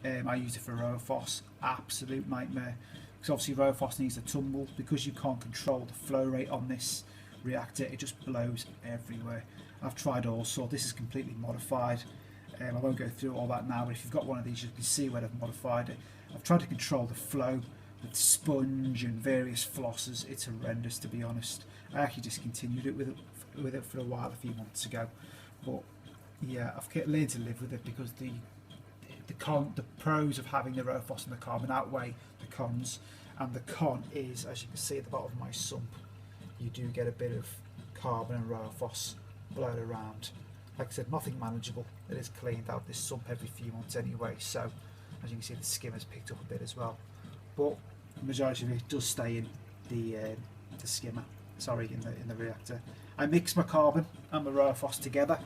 I use it for Rowaphos, absolute nightmare. Because obviously Rowaphos needs to tumble, because you can't control the flow rate on this reactor, it just blows everywhere. I've tried all sorts. This is completely modified. I won't go through all that now, but if you've got one of these you can see where I've modified it. I've tried to control the flow with sponge and various flossers. It's horrendous, to be honest. I actually discontinued it with it for a while a few months ago, but yeah, I've learned to live with it because the pros of having the Rowaphos and the carbon outweigh the cons, and the con is, as you can see at the bottom of my sump, you do get a bit of carbon and Rowaphos blown around. Like I said, nothing manageable. It is cleaned out this sump every few months anyway, so as you can see the skimmer's picked up a bit as well, but the majority of it does stay in the skimmer, sorry, in the reactor. I mix my carbon and my Rowaphos together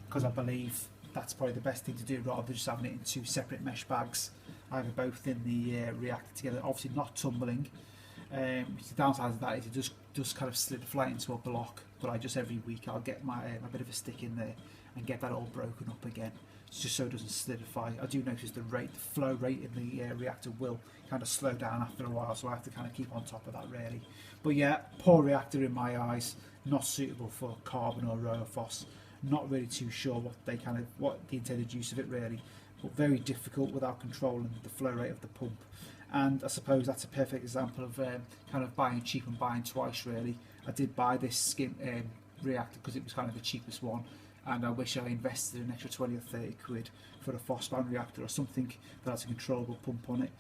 because I believe that's probably the best thing to do, rather than just having it in two separate mesh bags. I have it both in the reactor together, obviously not tumbling. The downside of that is it just kind of slide into a block, but I just every week I'll get my bit of a stick in there and get that all broken up again, just so it doesn't solidify. I do notice the flow rate in the reactor will kind of slow down after a while, so I have to kind of keep on top of that really. But yeah, poor reactor in my eyes, not suitable for carbon or Rowaphos. Not really too sure what the intended use of it really, but very difficult without controlling the flow rate of the pump. And I suppose that's a perfect example of kind of buying cheap and buying twice really. I did buy this reactor because it was kind of the cheapest one, and I wish I invested an extra 20 or 30 quid for a phosphine reactor or something that has a controllable pump on it.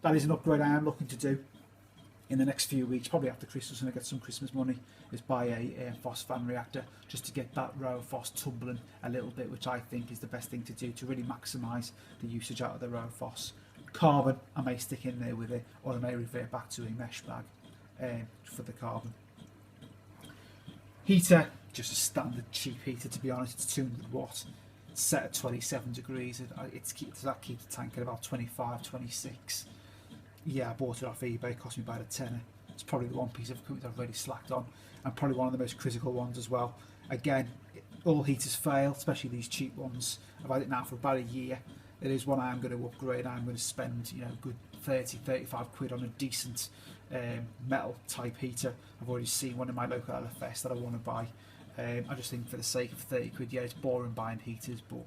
That is an upgrade I am looking to do in the next few weeks, probably after Christmas when I get some Christmas money, is buy a phosphine reactor just to get that Rowaphos tumbling a little bit, which I think is the best thing to do to really maximise the usage out of the Rowaphos. Carbon, I may stick in there with it, or I may revert back to a mesh bag for the carbon. Heater, just a standard cheap heater, to be honest. It's 200 watt, it's set at 27 degrees. That keeps the tank at about 25, 26. Yeah, I bought it off eBay, it cost me about a tenner. It's probably the one piece of equipment I've really slacked on, and probably one of the most critical ones as well. Again, all heaters fail, especially these cheap ones. I've had it now for about a year. It is one I am going to upgrade. I'm going to spend, good 30, 35 quid on a decent metal type heater. I've already seen one in my local LFS that I want to buy. I just think for the sake of 30 quid, yeah, it's boring buying heaters, but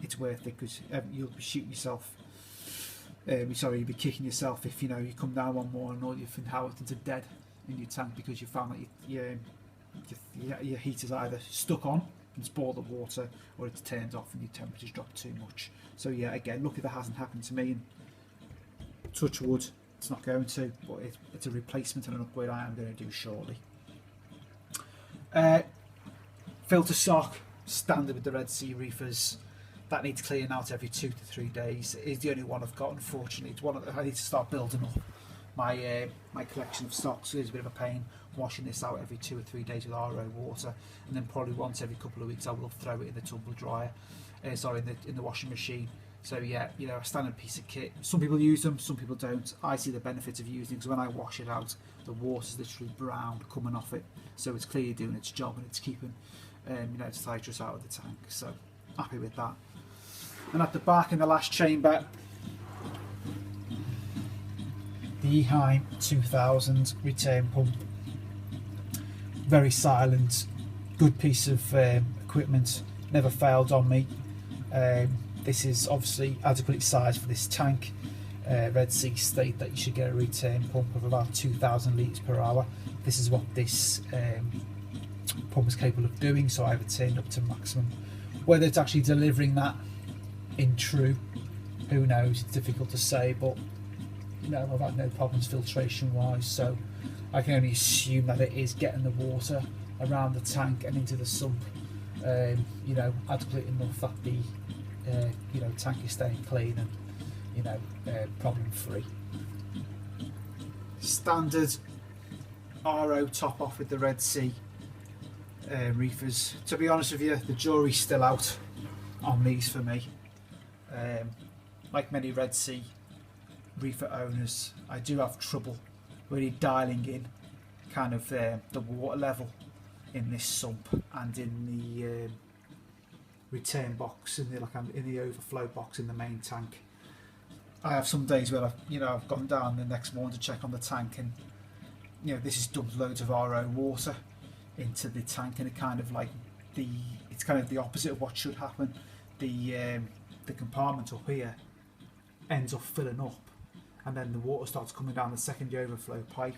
it's worth it because you'll be shooting yourself. You'll be kicking yourself if you come down one morning and all your inhabitants are dead in your tank because you found that your heater's either stuck on and it's boiled the water, or it's turned off and your temperature's dropped too much. So yeah, again, lucky that hasn't happened to me, and touch wood, it's not going to, but it's a replacement and an upgrade I am going to do shortly. Filter sock, standard with the Redsea reefers. That needs cleaning out every 2 to 3 days. It is the only one I've got, unfortunately. It's one I need to start building up my collection of stocks. So it's a bit of a pain washing this out every 2 or 3 days with RO water, and then probably once every couple of weeks I will throw it in the tumble dryer, in the washing machine. So yeah, a standard piece of kit. Some people use them, some people don't. I see the benefits of using it because when I wash it out, the water's literally brown coming off it, so it's clearly doing its job and it's keeping its nitrous out of the tank. So happy with that. And at the back in the last chamber, the Eheim 2000 return pump. Very silent, good piece of equipment, never failed on me. This is obviously adequately sized for this tank. Redsea state that you should get a return pump of about 2,000 litres per hour. This is what this pump is capable of doing, so I've turned up to maximum. Whether it's actually delivering that in true, who knows, it's difficult to say, but I've had no problems filtration wise, so I can only assume that it is getting the water around the tank and into the sump adequate enough that the tank is staying clean and problem free. Standard RO top off with the Redsea reefers. To be honest with you, the jury's still out on these for me. Like many Redsea reefer owners, I do have trouble really dialing in kind of the water level in this sump and in the return box in the overflow box in the main tank. I have some days where I've gone down the next morning to check on the tank, and this has dumped loads of RO water into the tank, and it's kind of the opposite of what should happen. The compartment up here ends up filling up, and then the water starts coming down the secondary overflow pipe,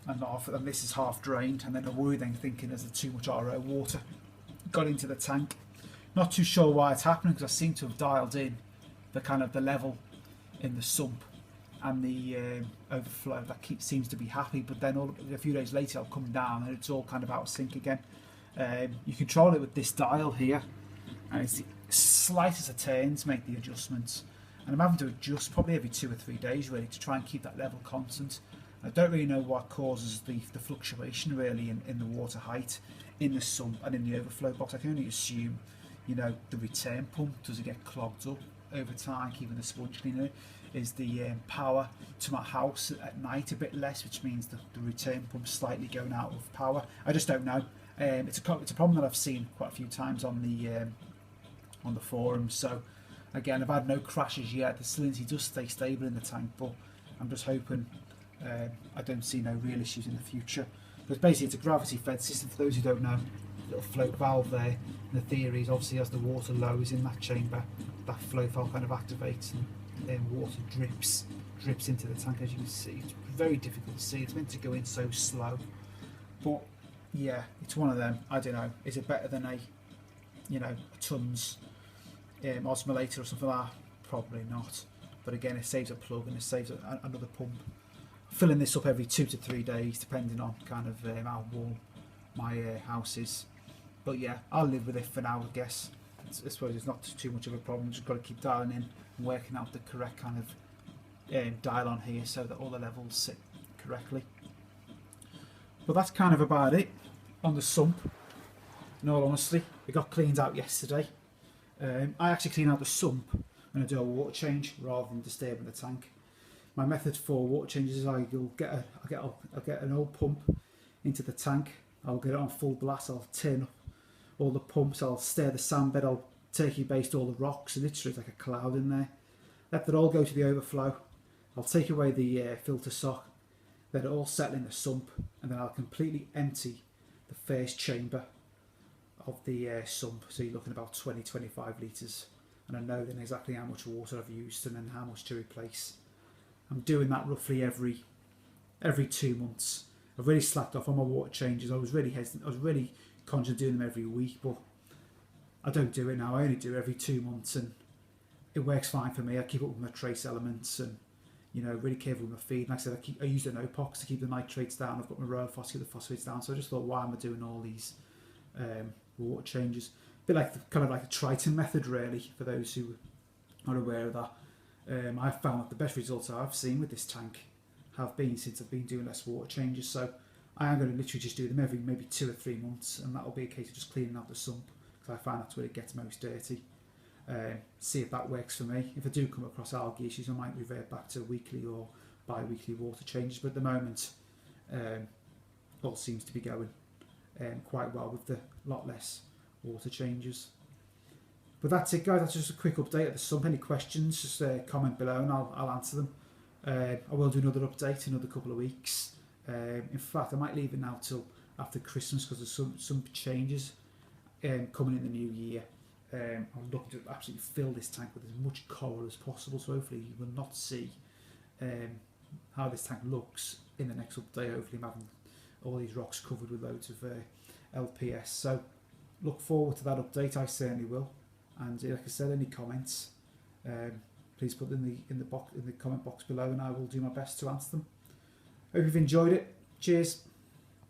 and this is half drained, and then I worry then thinking there's too much RO water got into the tank. Not too sure why it's happening, because I seem to have dialed in the level in the sump and the overflow that seems to be happy, but then a few days later I'll come down and it's all kind of out of sync again. You control it with this dial here, and it's the slightest of turns make the adjustments, and I'm having to adjust probably every 2 or 3 days really to try and keep that level constant. I don't really know what causes the fluctuation really in the water height in the sump and in the overflow box. I can only assume the return pump, does it get clogged up over time, keeping the sponge cleaner? Is the power to my house at night a bit less, which means the return pump slightly going out of power? I just don't know. It's a problem that I've seen quite a few times on the forums. So again, I've had no crashes yet. The salinity does stay stable in the tank, but I'm just hoping I don't see no real issues in the future. But basically, it's a gravity fed system. For those who don't know, little float valve there. And the theory is obviously as the water lowers in that chamber, that flow valve kind of activates, and then water drips into the tank, as you can see. It's very difficult to see. It's meant to go in so slow, but yeah, it's one of them. I don't know. Is it better than a tons osmolator or something like that? Probably not. But again, it saves a plug and it saves another pump. Filling this up every 2 to 3 days, depending on kind of how warm my house is. But yeah, I'll live with it for now, I guess. I suppose it's not too much of a problem. Just got to keep dialing in and working out the correct kind of dial on here so that all the levels sit correctly. But that's kind of about it on the sump. In all honesty, it got cleaned out yesterday. I actually clean out the sump when I do a water change rather than disturbing the tank. My method for water changes is I'll get an old pump into the tank. I'll get it on full blast. I'll turn up all the pumps. I'll stir the sand bed. I'll turkey baste all the rocks, and literally it's like a cloud in there. Let that all go to the overflow. I'll take away the filter sock. Let it all settle in the sump, and then I'll completely empty the first chamber of the sump. So you're looking at about 20-25 litres, and I know then exactly how much water I've used and then how much to replace. I'm doing that roughly every 2 months. I've really slacked off on my water changes. I was really hesitant. I was really conscious of doing them every week, but I don't do it now. I only do it every 2 months, and it works fine for me. I keep up with my trace elements, and really careful with my feed. Like I said, I use an Opox to keep the nitrates down. I've got my royal phos to keep the phosphates down. So I just thought, why am I doing all these water changes? A bit like kind of like a Triton method, really, for those who are aware of that. I've found that the best results I've seen with this tank have been since I've been doing less water changes. So I am going to literally just do them every maybe 2 or 3 months, and that'll be a case of just cleaning out the sump, because I find that's where it gets most dirty. See if that works for me. If I do come across algae issues, I might revert back to weekly or bi-weekly water changes, but at the moment all seems to be going quite well with the lot less water changes. But that's it, guys. That's just a quick update at the sump. Any questions, just comment below and I'll answer them. I will do another update in another couple of weeks. In fact, I might leave it now till after Christmas, because there's some changes coming in the new year. I'm looking to absolutely fill this tank with as much coral as possible, so hopefully you will not see how this tank looks in the next update. Hopefully I'm having all these rocks covered with loads of LPS, so look forward to that update. I certainly will. And like I said, any comments, please put them in the comment box below, and I will do my best to answer them. Hope you've enjoyed it. Cheers.